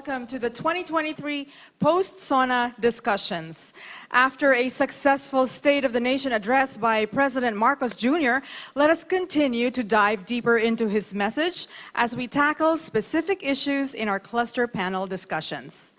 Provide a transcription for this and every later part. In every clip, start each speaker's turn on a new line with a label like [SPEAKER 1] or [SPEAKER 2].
[SPEAKER 1] welcome to the 2023 Post-SONA discussions. After a successful State of the Nation address by President Marcos Jr., let us continue to dive deeper into his message as we tackle specific issues in our cluster panel discussions.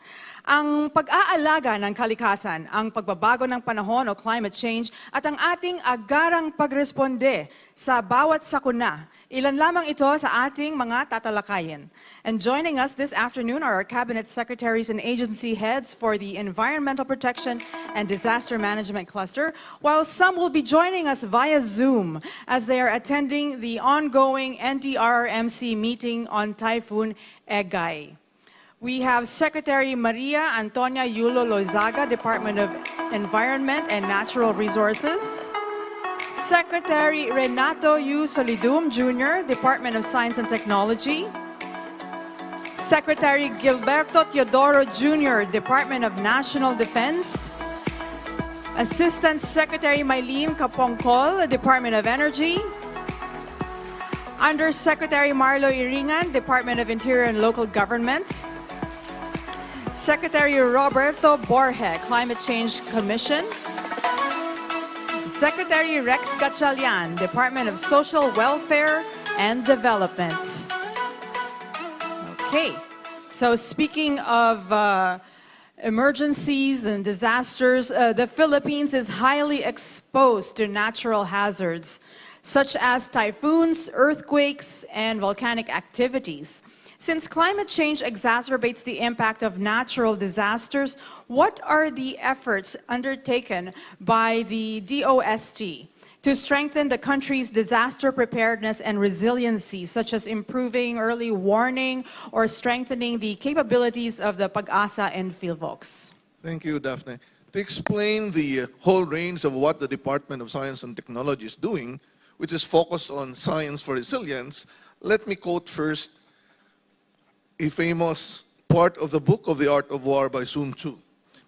[SPEAKER 1] Ang pag-aalaga ng kalikasan, ang pagbabago ng panahon o climate change at ang ating agarang pagresponde sa bawat sakuna. Ilan lamang ito sa ating mga tatalakayin. And joining us this afternoon are our Cabinet Secretaries and agency heads for the Environmental Protection and Disaster Management Cluster, while some will be joining us via Zoom as they are attending the ongoing NDRRMC meeting on Typhoon Egay. We have Secretary Maria Antonia Yulo Loizaga, Department of Environment and Natural Resources. Secretary Renato U. Solidum Jr., Department of Science and Technology. Secretary Gilberto Teodoro Jr., Department of National Defense. Assistant Secretary Maylene Capongcol, Department of Energy. Undersecretary Marlo Iringan, Department of Interior and Local Government. Secretary Roberto Borge, Climate Change Commission. Secretary Rex Gatchalian, Department of Social Welfare and Development. Okay, so speaking of emergencies and disasters, the Philippines is highly exposed to natural hazards such as typhoons, earthquakes, and volcanic activities. Since climate change exacerbates the impact of natural disasters, what are the efforts undertaken by the DOST to strengthen the country's disaster preparedness and resiliency, such as improving early warning or strengthening the capabilities of the Pag-asa and PhilVox?
[SPEAKER 2] Thank you, Daphne. To explain the whole range of what the Department of Science and Technology is doing, which is focused on science for resilience, let me quote first a famous part of the book of The Art of War by Sun Tzu,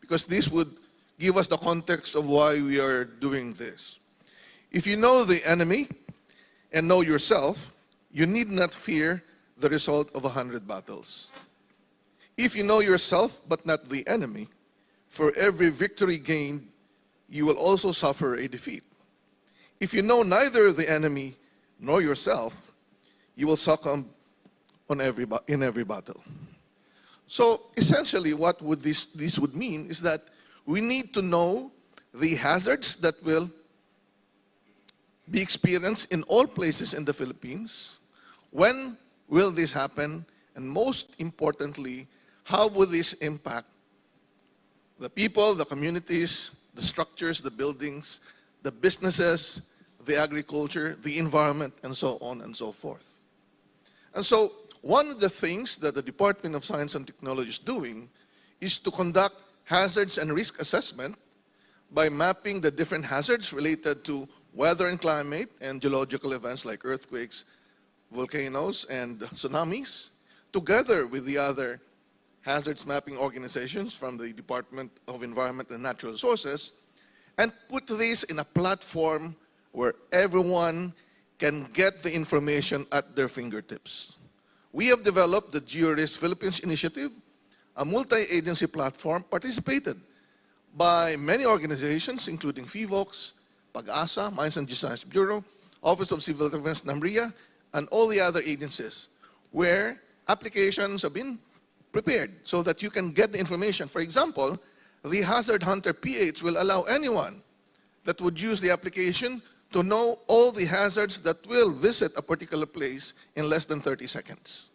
[SPEAKER 2] because this would give us the context of why we are doing this. If you know the enemy and know yourself, you need not fear the result of 100 battles. If you know yourself but not the enemy, for every victory gained, you will also suffer a defeat. If you know neither the enemy nor yourself, you will succumb in every battle. So essentially what would this would mean is that we need to know the hazards that will be experienced in all places in the Philippines. When will this happen? And most importantly, how will this impact the people, the communities, the structures, the buildings, the businesses, the agriculture, the environment, and so on and so forth. And so one of the things that the Department of Science and Technology is doing is to conduct hazards and risk assessment by mapping the different hazards related to weather and climate and geological events like earthquakes, volcanoes, and tsunamis, together with the other hazards mapping organizations from the Department of Environment and Natural Resources, and put this in a platform where everyone can get the information at their fingertips. We have developed the GeoRisk Philippines Initiative, a multi-agency platform participated by many organizations, including PhilVox, Pag-asa, Mines and Geoscience Bureau, Office of Civil Defense, NAMRIA, and all the other agencies, where applications have been prepared so that you can get the information. For example, the Hazard Hunter PH will allow anyone that would use the application to know all the hazards that will visit a particular place in less than 30 seconds.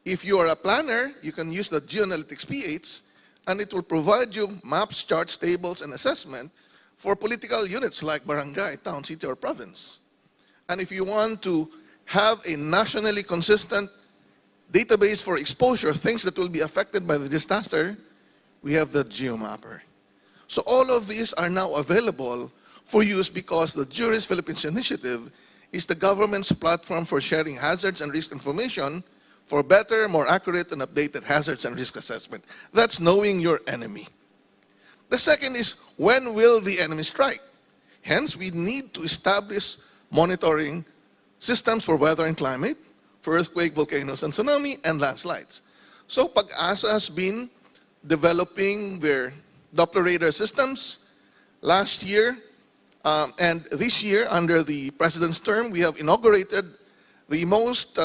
[SPEAKER 2] If you are a planner, you can use the Geoanalytics PH, and it will provide you maps, charts, tables, and assessment for political units like barangay, town, city, or province. And if you want to have a nationally consistent database for exposure, things that will be affected by the disaster, we have the GeoMapper. So all of these are now available for use because the GeoRisk Philippines Initiative is the government's platform for sharing hazards and risk information for better, more accurate, and updated hazards and risk assessment. That's knowing your enemy. The second is, when will the enemy strike? Hence, we need to establish monitoring systems for weather and climate, for earthquake, volcanoes, and tsunami, and landslides. So Pag-asa has been developing their Doppler radar systems. Last year and this year, under the President's term, we have inaugurated the most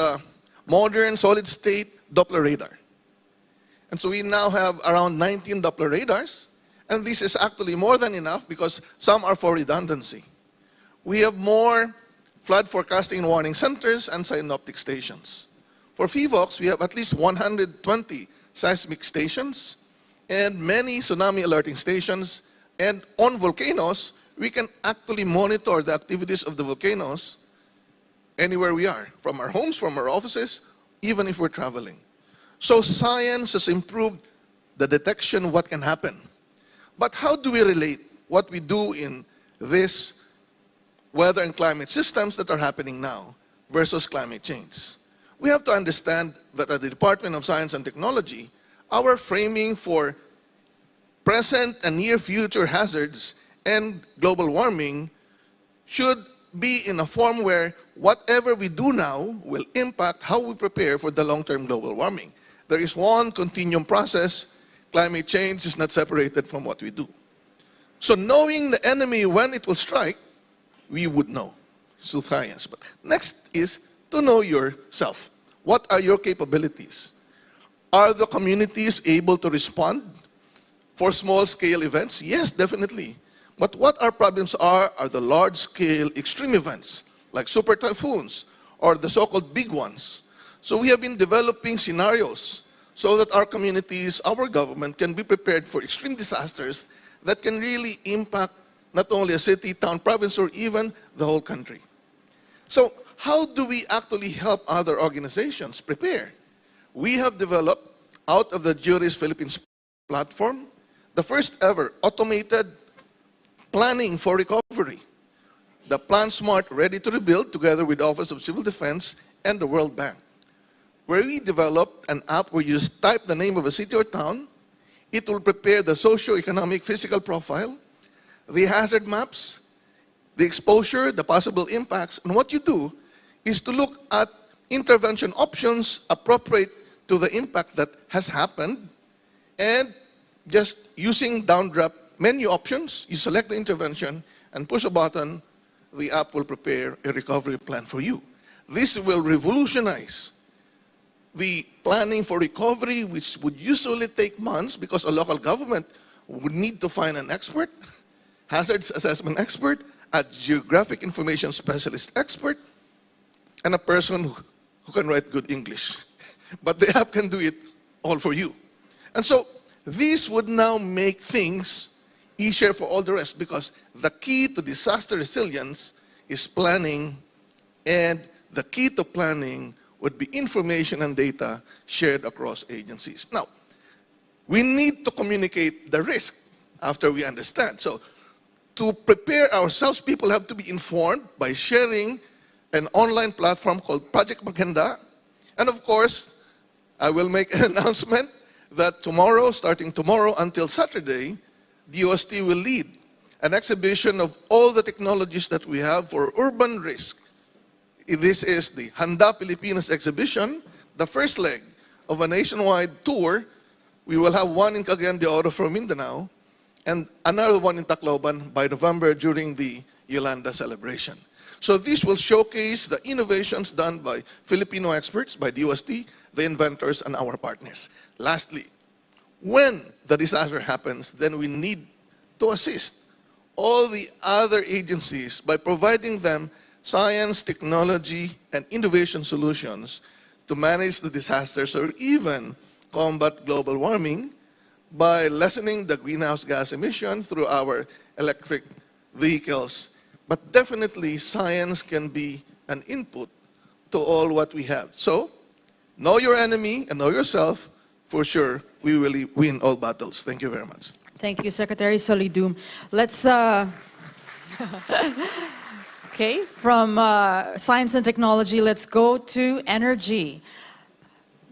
[SPEAKER 2] modern solid-state Doppler radar. And so we now have around 19 Doppler radars, and this is actually more than enough because some are for redundancy. We have more flood forecasting and warning centers and synoptic stations. For FIVOX, we have at least 120 seismic stations and many tsunami alerting stations. And on volcanoes, we can actually monitor the activities of the volcanoes anywhere we are, from our homes, from our offices, even if we're traveling. So science has improved the detection of what can happen. But how do we relate what we do in this weather and climate systems that are happening now versus climate change? We have to understand that at the Department of Science and Technology, our framing for present and near future hazards and global warming should be in a form where whatever we do now will impact how we prepare for the long-term global warming. There is one continuum process. Climate change is not separated from what we do. So knowing the enemy when it will strike, we would know through science. But next is to know yourself. What are your capabilities? Are the communities able to respond for small-scale events? Yes, definitely. But what our problems are the large-scale extreme events, like super typhoons, or the so-called big ones. So we have been developing scenarios so that our communities, our government, can be prepared for extreme disasters that can really impact not only a city, town, province, or even the whole country. So how do we actually help other organizations prepare? We have developed, out of the Juris Philippines platform, the first ever automated planning for recovery. The Plan Smart Ready to Rebuild, together with the Office of Civil Defense and the World Bank, where we developed an app where you just type the name of a city or town. It will prepare the socio-economic physical profile, the hazard maps, the exposure, the possible impacts. And what you do is to look at intervention options appropriate to the impact that has happened, and just using down-drop menu options, you select the intervention and push a button, the app will prepare a recovery plan for you. This will revolutionize the planning for recovery, which would usually take months because a local government would need to find an expert, hazards assessment expert, a geographic information specialist expert, and a person who can write good English. But the app can do it all for you. And so this would now make things easier for all the rest, because the key to disaster resilience is planning, and the key to planning would be information and data shared across agencies. Now, we need to communicate the risk after we understand. So to prepare ourselves, people have to be informed by sharing an online platform called Project Maganda. And of course, I will make an announcement that tomorrow, starting tomorrow until Saturday, DOST will lead an exhibition of all the technologies that we have for urban risk. This is the Handa Pilipinas exhibition, the first leg of a nationwide tour. We will have one in Cagayan de Oro for Mindanao, and another one in Tacloban by November during the Yolanda celebration. So this will showcase the innovations done by Filipino experts, by DOST, the inventors, and our partners. Lastly, when the disaster happens, then we need to assist all the other agencies by providing them science, technology, and innovation solutions to manage the disasters or even combat global warming by lessening the greenhouse gas emission through our electric vehicles. But definitely, science can be an input to all what we have. So, know your enemy and know yourself. For sure, we will win all battles. Thank you very much.
[SPEAKER 1] Thank you, Secretary Solidum. Let's, okay, from science and technology, let's go to energy.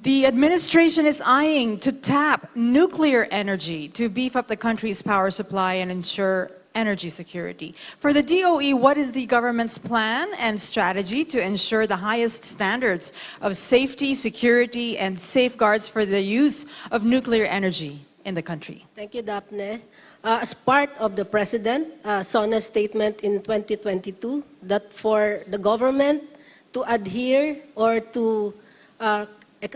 [SPEAKER 1] The administration is eyeing to tap nuclear energy to beef up the country's power supply and ensure energy security. For the DOE, what is the government's plan and strategy to ensure the highest standards of safety, security, and safeguards for the use of nuclear energy in the country?
[SPEAKER 3] Thank you, Daphne. As part of the President, SONA statement in 2022, that for the government to adhere or to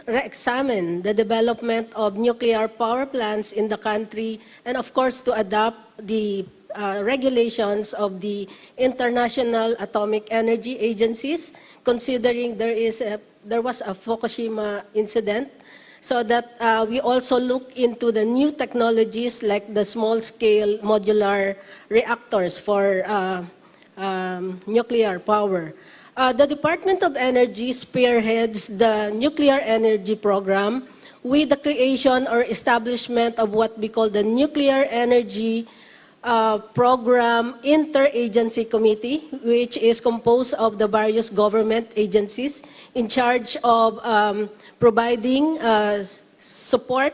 [SPEAKER 3] re-examine the development of nuclear power plants in the country, and of course to adopt the regulations of the International Atomic Energy Agencies, considering there was a Fukushima incident, so that we also look into the new technologies like the small-scale modular reactors for nuclear power. The Department of Energy spearheads the nuclear energy program with the creation or establishment of what we call the Nuclear Energy Program Interagency Committee, which is composed of the various government agencies in charge of providing support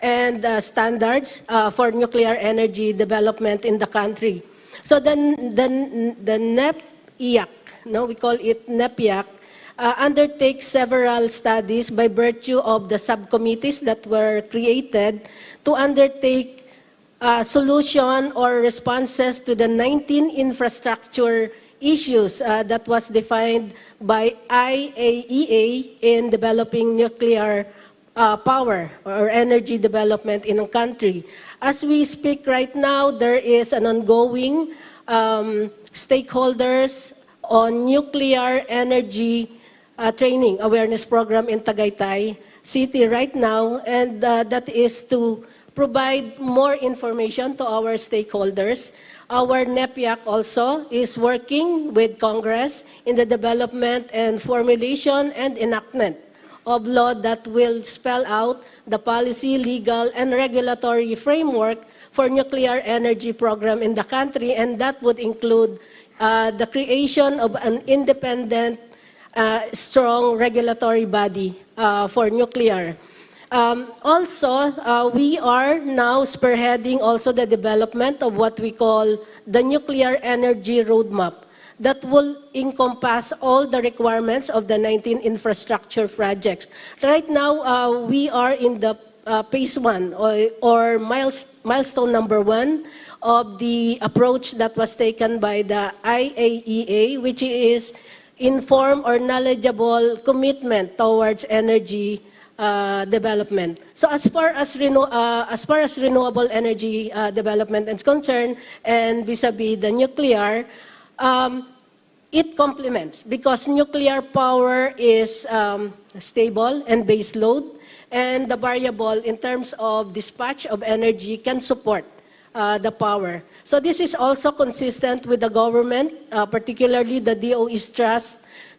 [SPEAKER 3] and standards for nuclear energy development in the country. So then the NEPIAC, we call it NEPIAC, undertakes several studies by virtue of the subcommittees that were created to undertake solution or responses to the 19 infrastructure issues that was defined by IAEA in developing nuclear power or energy development in a country. As we speak right now, there is an ongoing stakeholders on nuclear energy training awareness program in Tagaytay City right now, and that is to provide more information to our stakeholders. Our NEPIAC also is working with Congress in the development and formulation and enactment of law that will spell out the policy, legal, and regulatory framework for nuclear energy program in the country, and that would include the creation of an independent, strong regulatory body for nuclear. Also, we are now spearheading also the development of what we call the nuclear energy roadmap that will encompass all the requirements of the 19 infrastructure projects. Right now, we are in the phase 1 or milestone number 1 of the approach that was taken by the IAEA, which is informed or knowledgeable commitment towards energy development. So as far as renewable energy development is concerned, and vis-a-vis the nuclear, it complements because nuclear power is stable and base load, and the variable in terms of dispatch of energy can support the power. So this is also consistent with the government, particularly the DOE's thrust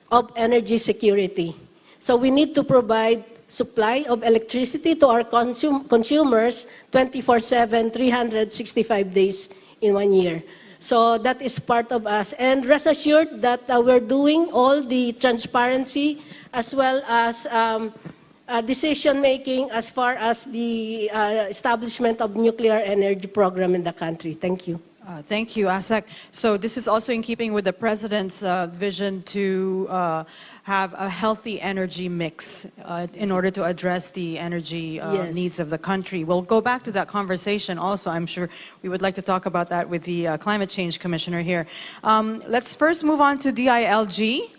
[SPEAKER 3] of energy security. So we need to provide supply of electricity to our consumers 24/7, 365 days in 1 year. So that is part of us. And rest assured that we're doing all the transparency as well as decision-making as far as the establishment of nuclear energy program in the country. Thank you.
[SPEAKER 1] Thank you, Asek. So this is also in keeping with the President's vision to have a healthy energy mix in order to address the energy needs of the country. We'll go back to that conversation also. I'm sure we would like to talk about that with the Climate Change Commissioner here. Let's first move on to DILG.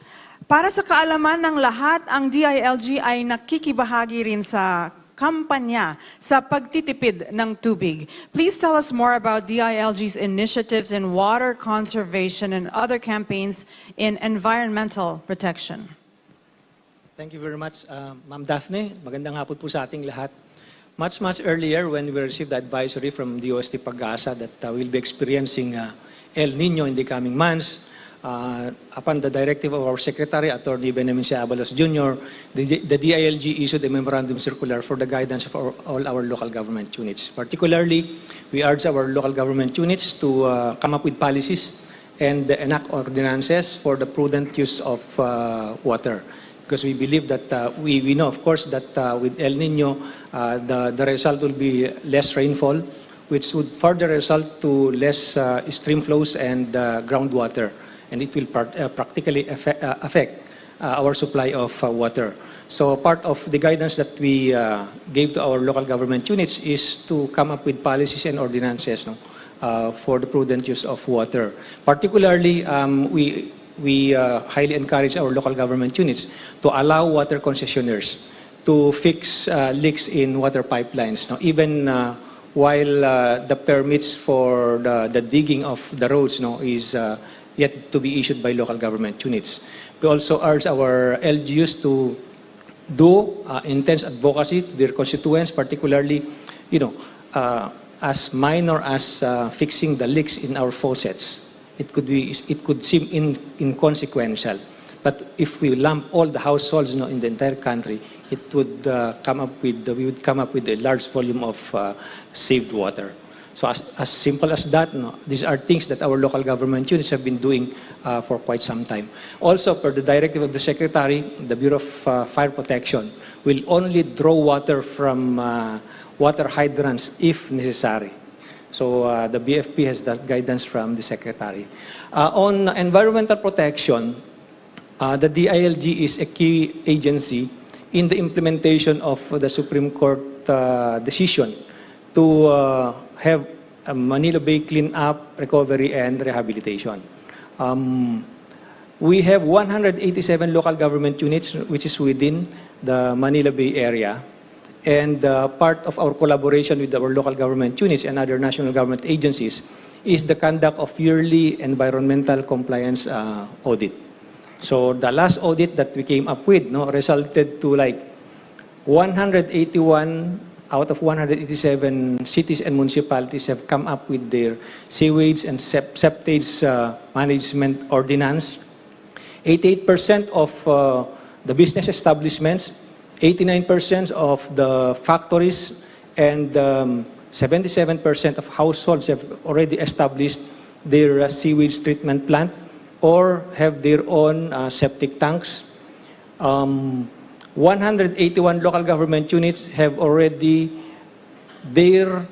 [SPEAKER 1] Para sa kaalaman ng lahat, ang DILG ay nakikibahagi rin sa kampanya sa pagtitipid ng tubig. Please tell us more about DILG's initiatives in water conservation and other campaigns in environmental protection.
[SPEAKER 4] Thank you very much, Ma'am Daphne. Magandang hapon po sa ating lahat. Much earlier when we received the advisory from DOST Pag-asa that we'll be experiencing El Nino in the coming months, upon the directive of our Secretary, Attorney Benjamin C. Abalos Jr., the DILG issued a memorandum circular for the guidance of all our local government units. Particularly, we urge our local government units to come up with policies and enact ordinances for the prudent use of water. Because we believe that, we know of course that with El Nino, the result will be less rainfall, which would further result to less stream flows and groundwater, and it will practically affect our supply of water. So part of the guidance that we gave to our local government units is to come up with policies and ordinances for the prudent use of water. Particularly, we highly encourage our local government units to allow water concessionaires to fix leaks in water pipelines. Now, even while the permits for the digging of the roads is yet to be issued by local government units. We also urge our LGUs to do intense advocacy to their constituents, particularly, as minor as fixing the leaks in our faucets. It could seem inconsequential, but if we lump all the households in the entire country, it would we would come up with a large volume of saved water. So as simple as that, these are things that our local government units have been doing for quite some time. Also, per the directive of the Secretary, the Bureau of Fire Protection will only draw water from water hydrants if necessary. So the BFP has that guidance from the Secretary. On environmental protection, the DILG is a key agency in the implementation of the Supreme Court decision to have a Manila Bay clean-up, recovery, and rehabilitation. We have 187 local government units, which is within the Manila Bay area. And part of our collaboration with our local government units and other national government agencies is the conduct of yearly environmental compliance audit. So the last audit that we came up with resulted to like 181 out of 187 cities and municipalities have come up with their sewage and septage management ordinance. 88% of the business establishments, 89% of the factories, and 77% of households have already established their sewage treatment plant or have their own septic tanks. 181 local government units have already their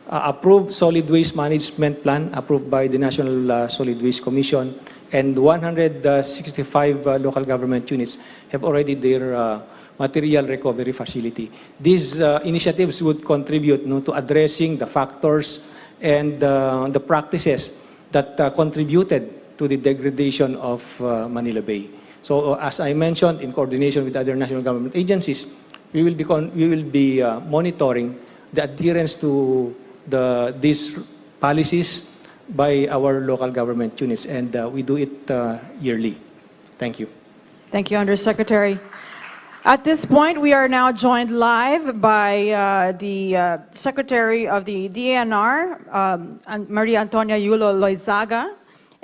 [SPEAKER 4] approved solid waste management plan approved by the National Solid Waste Commission, and 165 local government units have already their material recovery facility. These initiatives would contribute to addressing the factors and the practices that contributed to the degradation of Manila Bay. So as I mentioned, in coordination with other national government agencies, we will be monitoring the adherence to these policies by our local government units, and we do it yearly. Thank you.
[SPEAKER 1] Thank you, Undersecretary. At this point, we are now joined live by the Secretary of the DANR, Maria Antonia Yulo Loizaga,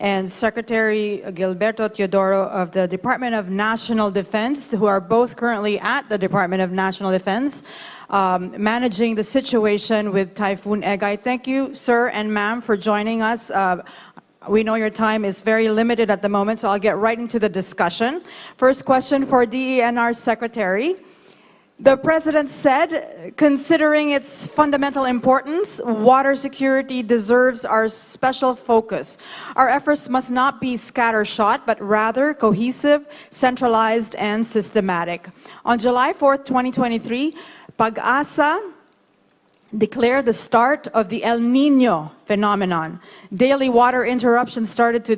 [SPEAKER 1] and Secretary Gilberto Teodoro of the Department of National Defense, who are both currently at the Department of National Defense, managing the situation with Typhoon Egay. Thank you, sir and ma'am, for joining us. We know your time is very limited at the moment, so I'll get right into the discussion. First question for DENR Secretary. The President said, considering its fundamental importance, water security deserves our special focus. Our efforts must not be scattershot, but rather cohesive, centralized, and systematic. On July 4th, 2023, Pag-asa declared the start of the El Niño phenomenon. Daily water interruptions started to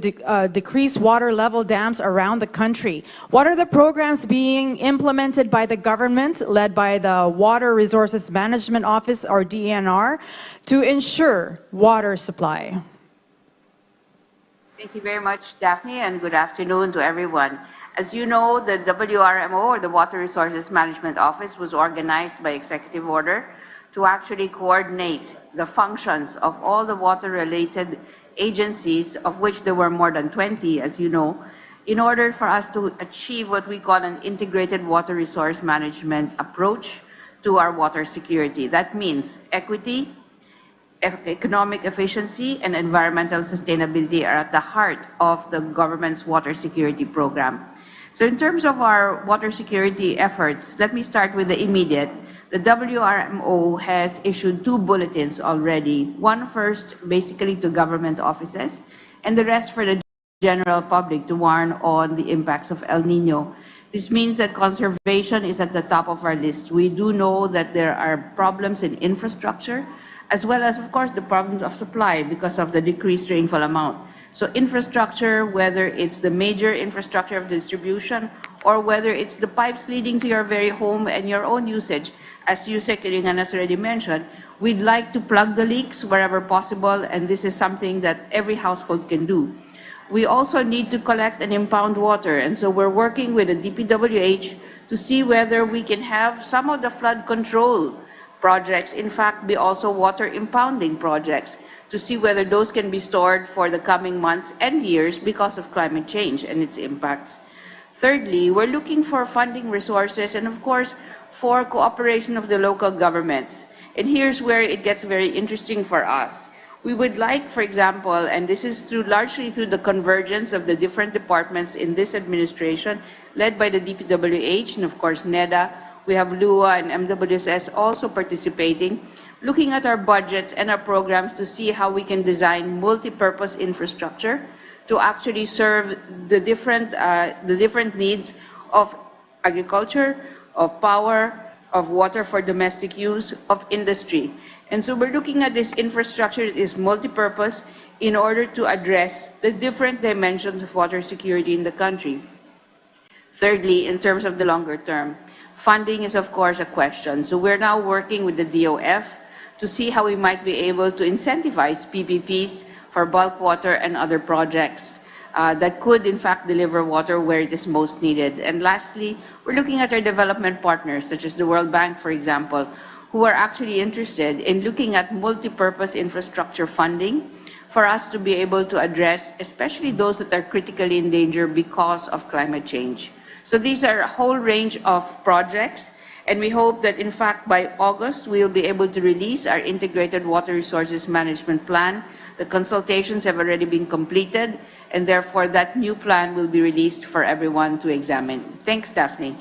[SPEAKER 1] decrease water level dams around the country. What are the programs being implemented by the government, led by the Water Resources Management Office, or DENR, to ensure water supply?
[SPEAKER 5] Thank you very much, Daphne, and good afternoon to everyone. As you know, the WRMO, or the Water Resources Management Office, was organized by executive order to actually coordinate the functions of all the water-related agencies, of which there were more than 20, as you know, in order for us to achieve what we call an integrated water resource management approach to our water security. That means equity, economic efficiency, and environmental sustainability are at the heart of the government's water security program. So in terms of our water security efforts, let me start with the immediate. the WRMO has issued 2 bulletins already. One first, basically to government offices, and the rest for the general public to warn on the impacts of El Nino. This means that conservation is at the top of our list. We do know that there are problems in infrastructure, as well as, of course, the problems of supply because of the decreased rainfall amount. So infrastructure, whether it's the major infrastructure of distribution or whether it's the pipes leading to your very home and your own usage, as Yusek Iringan has already mentioned, we'd like to plug the leaks wherever possible, and this is something that every household can do. We also need to collect and impound water, and so we're working with the DPWH to see whether we can have some of the flood control projects, in fact, be also water impounding projects, to see whether those can be stored for the coming months and years because of climate change and its impacts. Thirdly, we're looking for funding resources and, of course, for cooperation of the local governments. And here's where it gets very interesting for us. We would like, for example, and this is largely through the convergence of the different departments in this administration, led by the DPWH and, of course, NEDA. We have LUA and MWSS also participating, looking at our budgets and our programs to see how we can design multi-purpose infrastructure to actually serve the different needs of agriculture, of power, of water for domestic use, of industry. And so we're looking at this infrastructure that is multi-purpose in order to address the different dimensions of water security in the country. Thirdly, in terms of the longer term, funding is, of course, a question. So we're now working with the DOF to see how we might be able to incentivize PPPs for bulk water and other projects that could, in fact, deliver water where it is most needed. And lastly, we're looking at our development partners, such as the World Bank, for example, who are actually interested in looking at multi-purpose infrastructure funding for us to be able to address, especially those that are critically in danger because of climate change. So these are a whole range of projects, and we hope that, in fact, by August, we'll be able to release our Integrated Water Resources Management Plan. The consultations have already been completed, and therefore that new plan will be released for everyone to examine. Thanks, Daphne.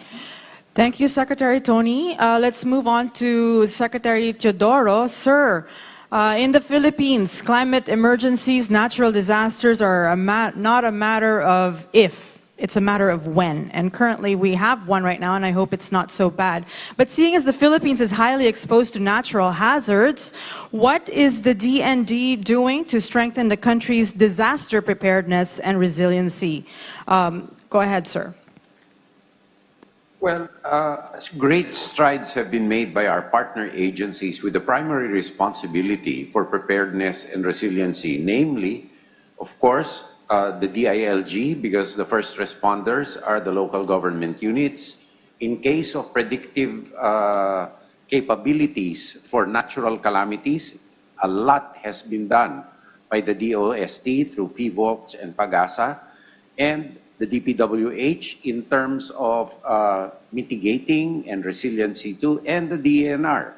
[SPEAKER 1] Thank you, Secretary Tony. Let's move on to Secretary Teodoro. Sir, in the Philippines, climate emergencies, natural disasters are not a matter of if. It's a matter of when. And currently we have one right now, and I hope it's not so bad. But seeing as the Philippines is highly exposed to natural hazards, what is the DND doing to strengthen the country's disaster preparedness and resiliency? Go ahead, sir.
[SPEAKER 6] Well, great strides have been made by our partner agencies with the primary responsibility for preparedness and resiliency, namely, of course, the DILG, because the first responders are the local government units. In case of predictive capabilities for natural calamities, a lot has been done by the DOST through FIVOX and PAGASA, and the DPWH in terms of mitigating and resiliency too, and the DENR.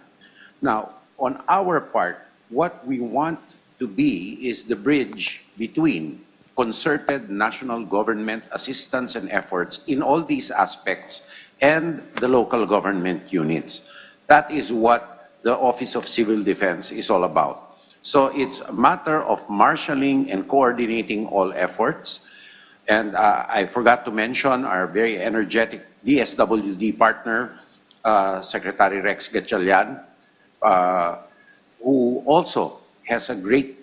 [SPEAKER 6] Now, on our part, what we want to be is the bridge between concerted national government assistance and efforts in all these aspects and the local government units. That is what the Office of Civil Defense is all about. So it's a matter of marshalling and coordinating all efforts. And I forgot to mention our very energetic DSWD partner, Secretary Rex Gatchalian, who also has a great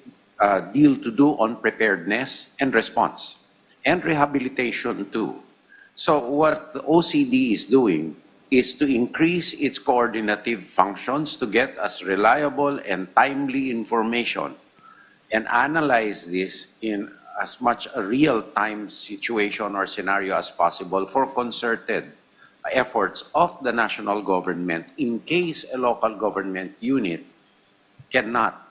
[SPEAKER 6] deal to do on preparedness and response and rehabilitation too. So what the OCD is doing is to increase its coordinative functions to get us reliable and timely information and analyze this in as much a real-time situation or scenario as possible for concerted efforts of the national government in case a local government unit cannot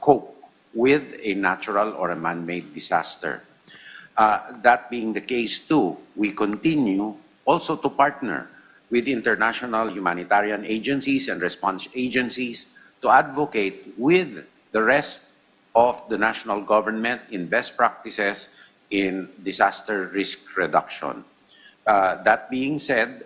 [SPEAKER 6] cope with a natural or a man-made disaster. That being the case too, we continue also to partner with international humanitarian agencies and response agencies to advocate with the rest of the national government in best practices in disaster risk reduction. That being said,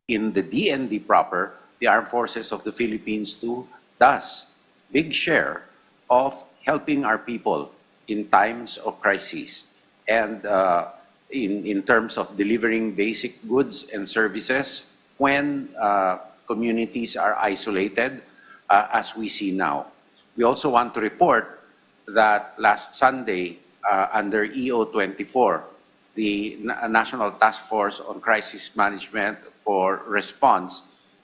[SPEAKER 6] in the DND proper, the Armed Forces of the Philippines do does big share of helping our people in times of crisis and in terms of delivering basic goods and services when communities are isolated, as we see now. We also want to report that last Sunday, under EO 24, the National Task Force on Crisis Management for Response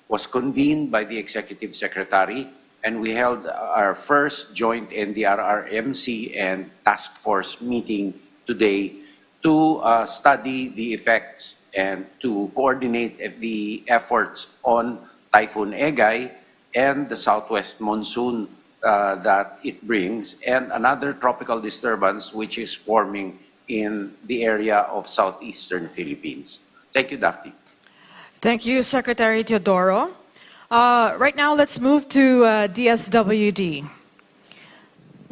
[SPEAKER 6] was convened by the Executive Secretary, and we held our first joint NDRR-MC and Task Force meeting today to study the effects and to coordinate the efforts on Typhoon Egay and the southwest monsoon that it brings, and another tropical disturbance which is forming in the area of southeastern Philippines. Thank you, Daphne.
[SPEAKER 1] Thank you, Secretary Teodoro. Right now, let's move to DSWD.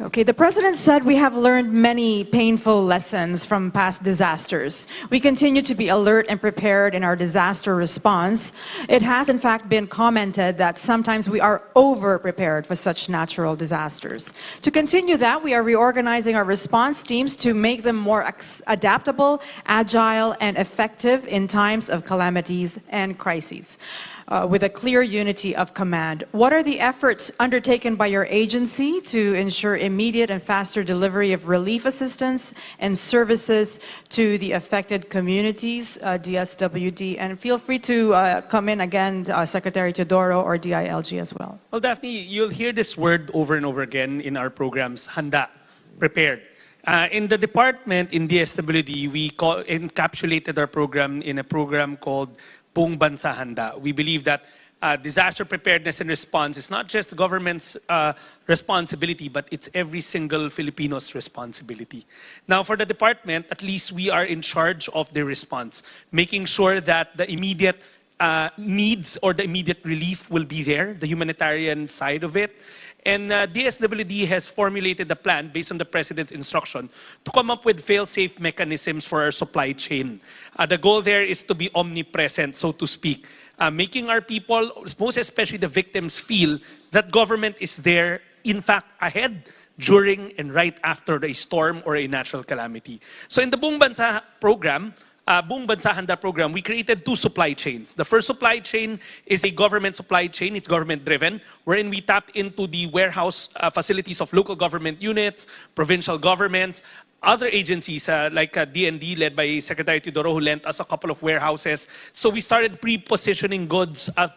[SPEAKER 1] Okay, the President said we have learned many painful lessons from past disasters. We continue to be alert and prepared in our disaster response. It has, in fact, been commented that sometimes we are over-prepared for such natural disasters. To continue that, we are reorganizing our response teams to make them more adaptable, agile, and effective in times of calamities and crises. With a clear unity of command. What are the efforts undertaken by your agency to ensure immediate and faster delivery of relief assistance and services to the affected communities, DSWD? And feel free to come in again, Secretary Teodoro or DILG as well.
[SPEAKER 7] Well, Daphne, you'll hear this word over and over again in our programs, handa, prepared. In the department, in DSWD, we encapsulated our program in a program called Buong Bansa Handa. We believe that disaster preparedness and response is not just the government's responsibility, but it's every single Filipino's responsibility. Now, for the department, at least we are in charge of the response, making sure that the immediate needs or the immediate relief will be there, the humanitarian side of it. And DSWD has formulated a plan based on the President's instruction to come up with fail-safe mechanisms for our supply chain. The goal there is to be omnipresent, so to speak, making our people, most especially the victims, feel that government is there, in fact, ahead, during, and right after a storm or a natural calamity. So in the Buong Bansa program, Buong Bansa Handa program, we created 2 supply chains. The first supply chain is a government supply chain. It's government-driven, wherein we tap into the warehouse facilities of local government units, provincial governments, other agencies like D&D led by Secretary Teodoro, who lent us a couple of warehouses. So we started pre-positioning goods as,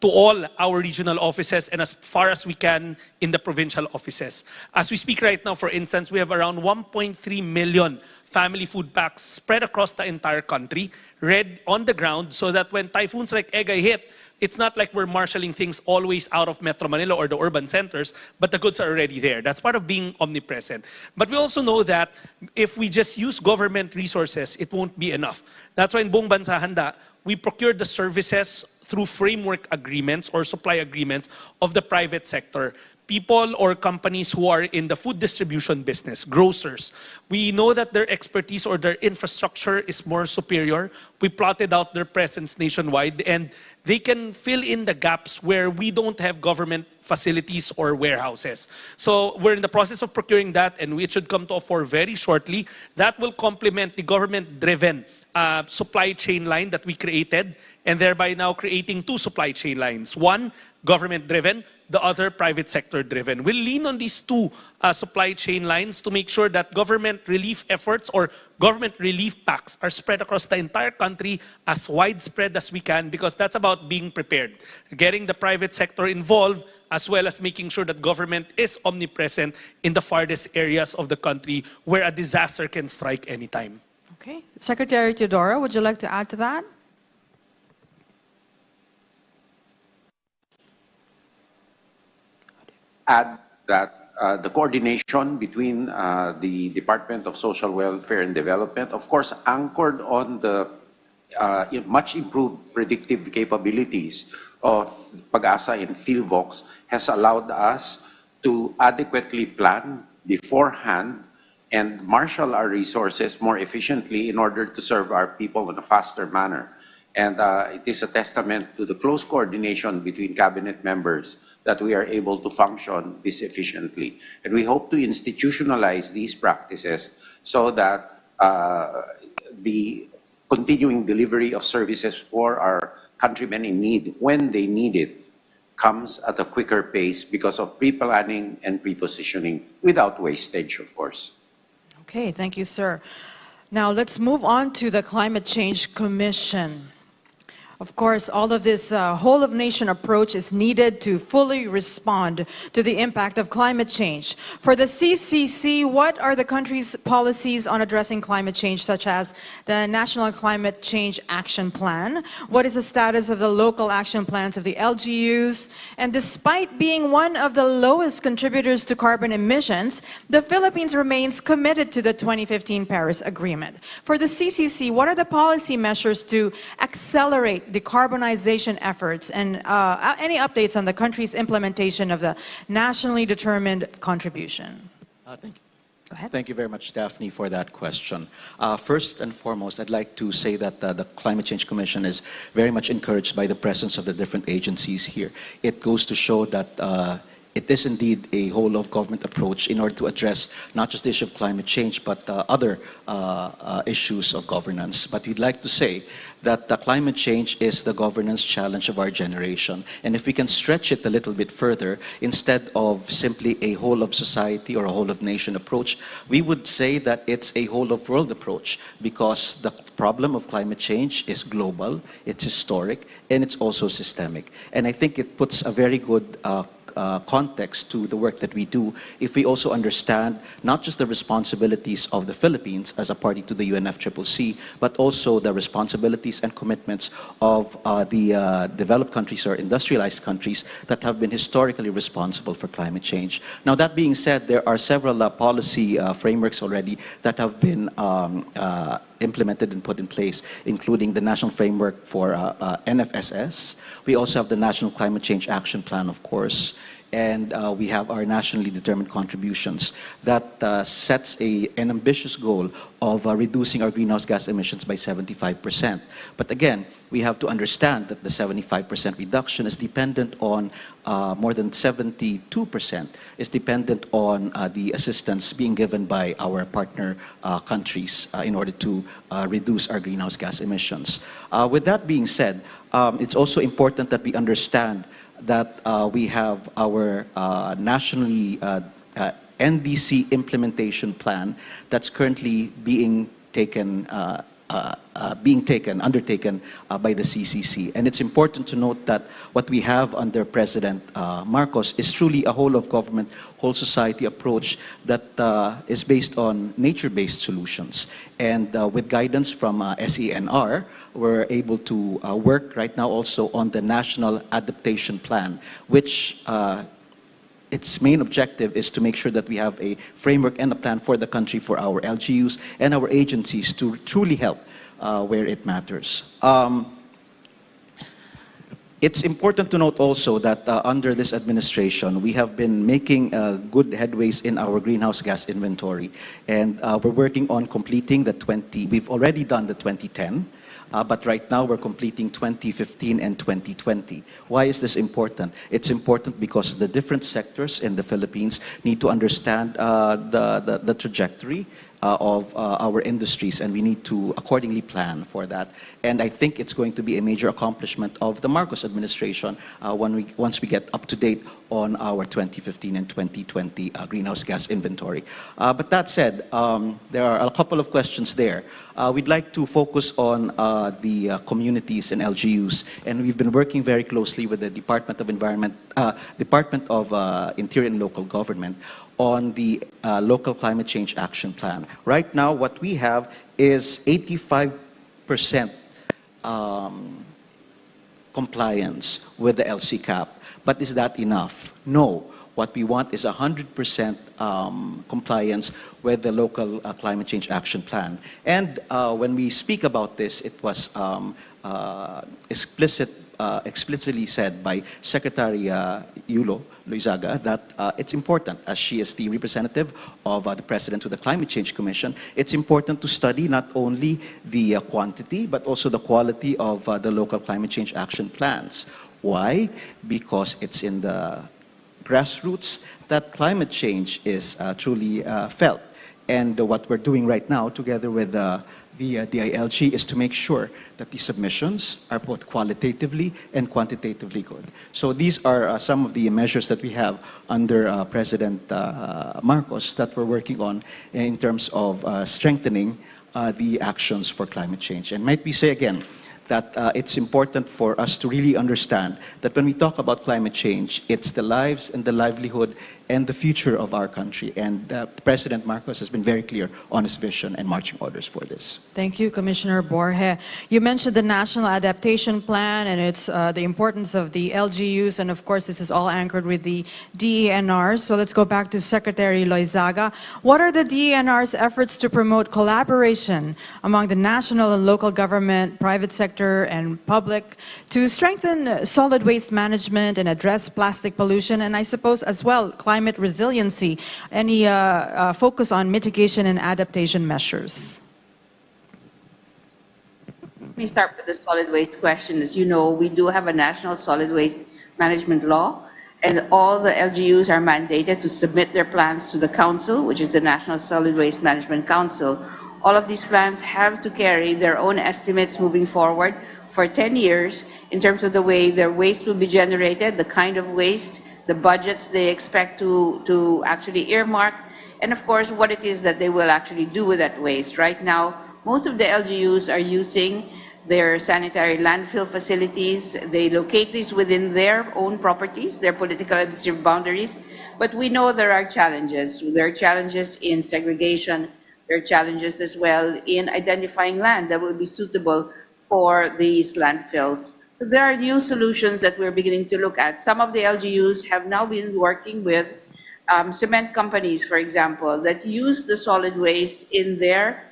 [SPEAKER 7] to all our regional offices and as far as we can in the provincial offices. As we speak right now, for instance, we have around 1.3 million family food packs spread across the entire country, read on the ground, so that when typhoons like Egay hit, it's not like we're marshalling things always out of Metro Manila or the urban centers, but the goods are already there. That's part of being omnipresent. But we also know that if we just use government resources, it won't be enough. That's why in Buong Bansa Handa, we procured the services through framework agreements or supply agreements of the private sector. People or companies who are in the food distribution business, grocers. We know that their expertise or their infrastructure is more superior. We plotted out their presence nationwide, and they can fill in the gaps where we don't have government facilities or warehouses. So we're in the process of procuring that, and it should come to a fore very shortly. That will complement the government-driven supply chain line that we created, and thereby now creating 2 supply chain lines. One, government-driven, the other private sector-driven. We'll lean on these 2 supply chain lines to make sure that government relief efforts or government relief packs are spread across the entire country as widespread as we can, because that's about being prepared, getting the private sector involved, as well as making sure that government is omnipresent in the farthest areas of the country where a disaster can strike anytime.
[SPEAKER 1] Okay. Secretary Teodoro, would you like to add to that?
[SPEAKER 6] Add that the coordination between the Department of Social Welfare and Development, of course, anchored on the much improved predictive capabilities of Pag-asa and PhilVox, has allowed us to adequately plan beforehand and marshal our resources more efficiently in order to serve our people in a faster manner. And it is a testament to the close coordination between cabinet members that we are able to function this efficiently. And we hope to institutionalize these practices so that the continuing delivery of services for our countrymen in need, when they need it, comes at a quicker pace because of pre-planning and pre-positioning without wastage, of course.
[SPEAKER 1] Okay, thank you, sir. Now let's move on to the Climate Change Commission. Of course, all of this whole-of-nation approach is needed to fully respond to the impact of climate change. For the CCC, what are the country's policies on addressing climate change, such as the National Climate Change Action Plan? What is the status of the local action plans of the LGUs? And despite being one of the lowest contributors to carbon emissions, the Philippines remains committed to the 2015 Paris Agreement. For the CCC, what are the policy measures to accelerate decarbonization efforts, and any updates on the country's implementation of the nationally determined contribution?
[SPEAKER 8] Thank you.
[SPEAKER 1] Go ahead.
[SPEAKER 8] Thank you very much, Daphne, for that question. First and foremost, I'd like to say that the Climate Change Commission is very much encouraged by the presence of the different agencies here. It goes to show that it is indeed a whole-of-government approach in order to address not just the issue of climate change, but other issues of governance. But we'd like to say that the climate change is the governance challenge of our generation. And if we can stretch it a little bit further, instead of simply a whole-of-society or a whole-of-nation approach, we would say that it's a whole-of-world approach, because the problem of climate change is global, it's historic, and it's also systemic. And I think it puts a very good context to the work that we do if we also understand not just the responsibilities of the Philippines as a party to the UNFCCC, but also the responsibilities and commitments of the developed countries or industrialized countries that have been historically responsible for climate change. Now, that being said, there are several policy frameworks already that have been implemented and put in place, including the National Framework for NFSS. We also have the National Climate Change Action Plan, of course, and we have our nationally determined contributions that sets an ambitious goal of reducing our greenhouse gas emissions by 75%. But again, we have to understand that the 75% reduction is dependent on more than 72% is dependent on the assistance being given by our partner countries in order to reduce our greenhouse gas emissions. With that being said, it's also important that we understand that we have our nationally NDC implementation plan that's currently being undertaken by the CCC. And it's important to note that what we have under President Marcos is truly a whole-of-government, whole-society approach that is based on nature-based solutions. And with guidance from SENR, we're able to work right now also on the National Adaptation Plan, which its main objective is to make sure that we have a framework and a plan for the country, for our LGUs and our agencies to truly help where it matters. It's important to note also that under this administration, we have been making good headways in our greenhouse gas inventory. And we're working on completing we've already done the 2010, but right now we're completing 2015 and 2020. Why is this important? It's important because the different sectors in the Philippines need to understand the trajectory of our industries, and we need to accordingly plan for that. And I think it's going to be a major accomplishment of the Marcos administration once we get up to date on our 2015 and 2020 greenhouse gas inventory. But that said, there are a couple of questions there. We'd like to focus on the communities and LGUs, and we've been working very closely with the Department of Interior and Local Government on the Local Climate Change Action Plan. Right now, what we have is 85% compliance with the LCCAP. But is that enough? No. What we want is 100% compliance with the Local Climate Change Action Plan. And when we speak about this, it was explicit explicitly said by Secretary Yulo Loizaga that it's important, as she is the representative of the President to the Climate Change Commission, it's important to study not only the quantity but also the quality of the local climate change action plans. Why? Because it's in the grassroots that climate change is truly felt. And what we're doing right now, together with the DILG, is to make sure that the submissions are both qualitatively and quantitatively good. So these are some of the measures that we have under President Marcos that we're working on in terms of strengthening the actions for climate change. And might we say again, that it's important for us to really understand that when we talk about climate change, it's the lives and the livelihood and the future of our country. And President Marcos has been very clear on his vision and marching orders for this.
[SPEAKER 1] Thank you, Commissioner Borge. You mentioned the National Adaptation Plan and its the importance of the LGUs, and of course this is all anchored with the DENRs. So let's go back to Secretary Loizaga. What are the DENR's efforts to promote collaboration among the national and local government, private sector, and public to strengthen solid waste management and address plastic pollution, and I suppose as well climate resiliency? Any focus on mitigation and adaptation measures?
[SPEAKER 5] Let me start with the solid waste question. As you know, we do have a national solid waste management law, and all the LGUs are mandated to submit their plans to the council, which is the National Solid Waste Management Council. All of these plans have to carry their own estimates moving forward for 10 years in terms of the way their waste will be generated, the kind of waste, the budgets they expect to actually earmark, and of course what it is that they will actually do with that waste. Right now, most of the LGUs are using their sanitary landfill facilities. They locate these within their own properties, their political administrative boundaries, but we know there are challenges. There are challenges in segregation. There are challenges as well in identifying land that will be suitable for these landfills. So there are new solutions that we're beginning to look at. Some of the LGUs have now been working with cement companies, for example, that use the solid waste in their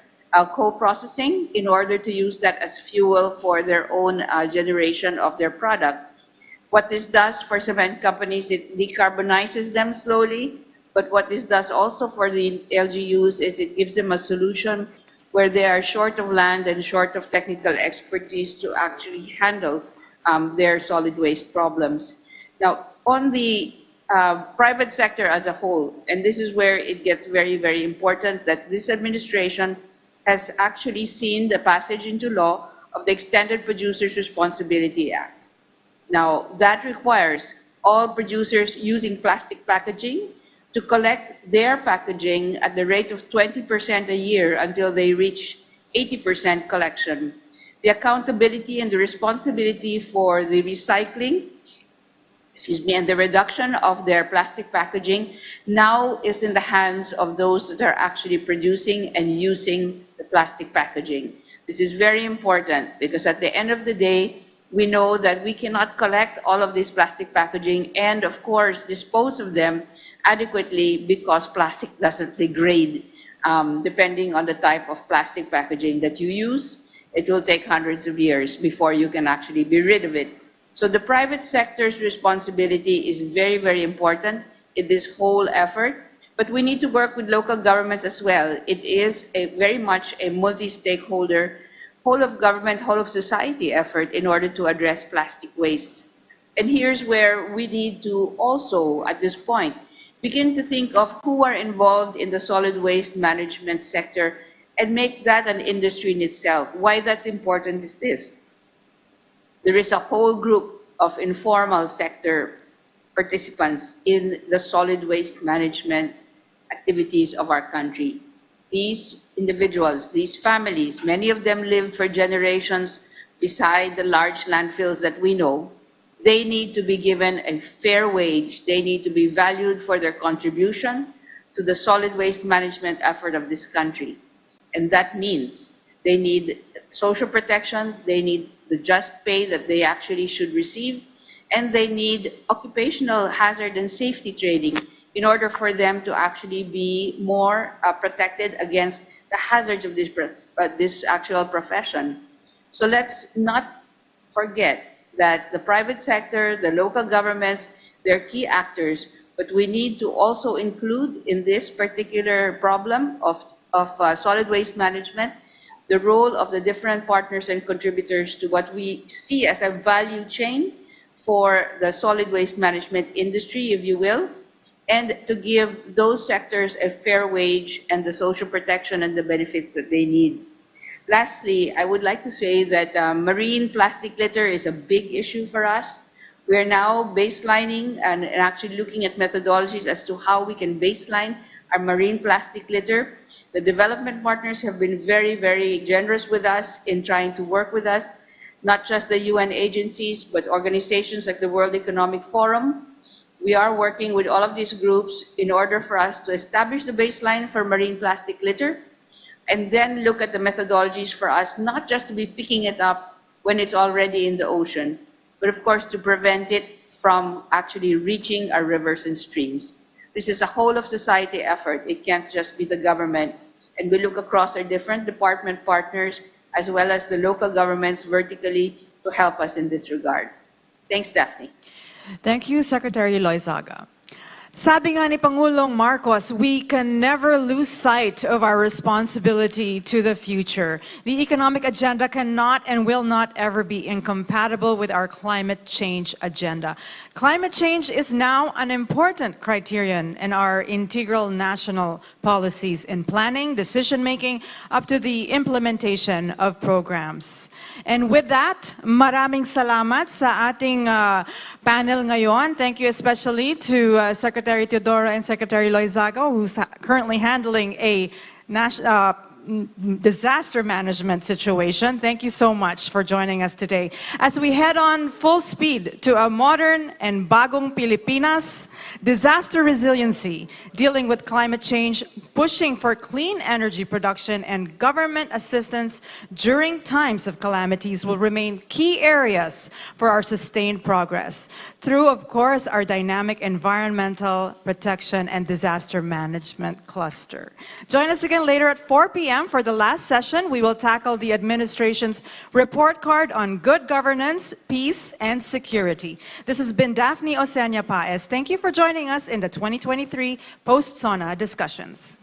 [SPEAKER 5] co-processing in order to use that as fuel for their own generation of their product. What this does for cement companies, it decarbonizes them slowly, but what this does also for the LGUs is it gives them a solution where they are short of land and short of technical expertise to actually handle their solid waste problems. Now, on the private sector as a whole, and this is where it gets very, very important, that this administration has actually seen the passage into law of the Extended Producers Responsibility Act. Now, that requires all producers using plastic packaging to collect their packaging at the rate of 20% a year until they reach 80% collection. The accountability and the responsibility for the recycling, and the reduction of their plastic packaging now is in the hands of those that are actually producing and using the plastic packaging. This is very important because at the end of the day, we know that we cannot collect all of this plastic packaging and, of course, dispose of them adequately because plastic doesn't degrade. Depending on the type of plastic packaging that you use, it will take hundreds of years before you can actually be rid of it. So the private sector's responsibility is very, very important in this whole effort, but we need to work with local governments as well. It is very much a multi-stakeholder, whole of government, whole of society effort in order to address plastic waste. And here's where we need to also, at this point, begin to think of who are involved in the solid waste management sector and make that an industry in itself. Why that's important is this. There is a whole group of informal sector participants in the solid waste management activities of our country. These individuals, these families, many of them lived for generations beside the large landfills that we know. They need to be given a fair wage. They need to be valued for their contribution to the solid waste management effort of this country. And that means they need social protection, they need the just pay that they actually should receive, and they need occupational hazard and safety training in order for them to actually be more protected against the hazards of this actual profession. So let's not forget that the private sector, the local governments, they're key actors, but we need to also include in this particular problem of solid waste management the role of the different partners and contributors to what we see as a value chain for the solid waste management industry, if you will, and to give those sectors a fair wage and the social protection and the benefits that they need. Lastly, I would like to say that marine plastic litter is a big issue for us. We are now baselining and actually looking at methodologies as to how we can baseline our marine plastic litter. The development partners have been very, very generous with us in trying to work with us, not just the UN agencies, but organizations like the World Economic Forum. We are working with all of these groups in order for us to establish the baseline for marine plastic litter, and then look at the methodologies for us, not just to be picking it up when it's already in the ocean, but of course to prevent it from actually reaching our rivers and streams. This is a whole of society effort. It can't just be the government. And we look across our different department partners as well as the local governments vertically to help us in this regard. Thanks, Daphne.
[SPEAKER 1] Thank you, Secretary Loizaga. Sabi nga ni Pangulong Marcos, we can never lose sight of our responsibility to the future. The economic agenda cannot and will not ever be incompatible with our climate change agenda. Climate change is now an important criterion in our integral national policies in planning, decision-making, up to the implementation of programs. And with that, maraming salamat sa ating panel ngayon. Thank you especially to Secretary Teodoro and Secretary Loizaga, who's currently handling a disaster management situation. Thank you so much for joining us today. As we head on full speed to a modern and bagong Pilipinas, disaster resiliency, dealing with climate change, pushing for clean energy production, and government assistance during times of calamities will remain key areas for our sustained progress. Through, of course, our dynamic environmental protection and disaster management cluster. Join us again later at 4 p.m. for the last session. We will tackle the administration's report card on good governance, peace, and security. This has been Daphne Osenia Paez. Thank you for joining us in the 2023 Post-SONA discussions.